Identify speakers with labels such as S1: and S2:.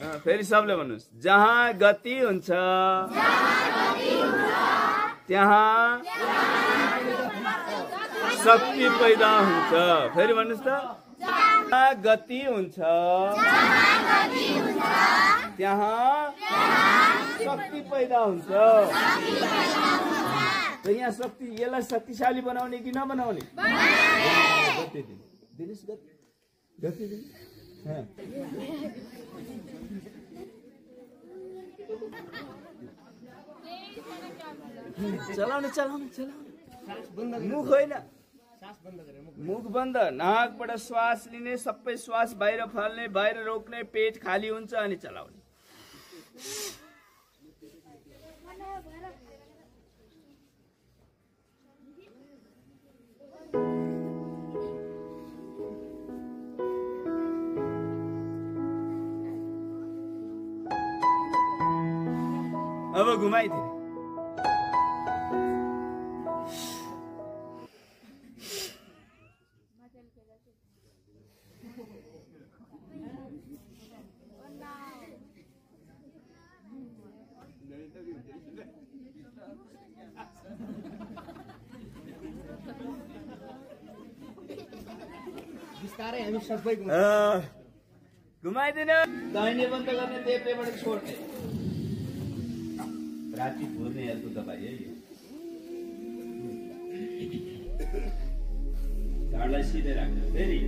S1: फेरि सबले भन्नुस् जहाँ गति हुन्छ त्यहाँ शक्ति पैदा हुन्छ। फेरि भन्नुस् त जहाँ गति हुन्छ त्यहाँ शक्ति पैदा हुन्छ। त यहाँ शक्ति यसलाई शक्तिशाली बनाउने कि नबनाउने? गति दिनुस् गति दिनु। चलाउने चलाउने चलाउने मुख होइन, मुख बन्द। नाकबाट श्वास लिने, सबै श्वास बाहिर फाल्ने, बाहिर रोक्ने, पेट खाली हुन्छ अनि चलाउने। अब घुमाइदिए
S2: बिस्तारै हामी सबै
S1: घुमाइदिनु। दाहिने बन्द गर्ने, देब्रेबाट छोड्ने। राति फोर्ने हेल्थको दबाई है यो। झाडलाई सिधै राख्नु। फेरि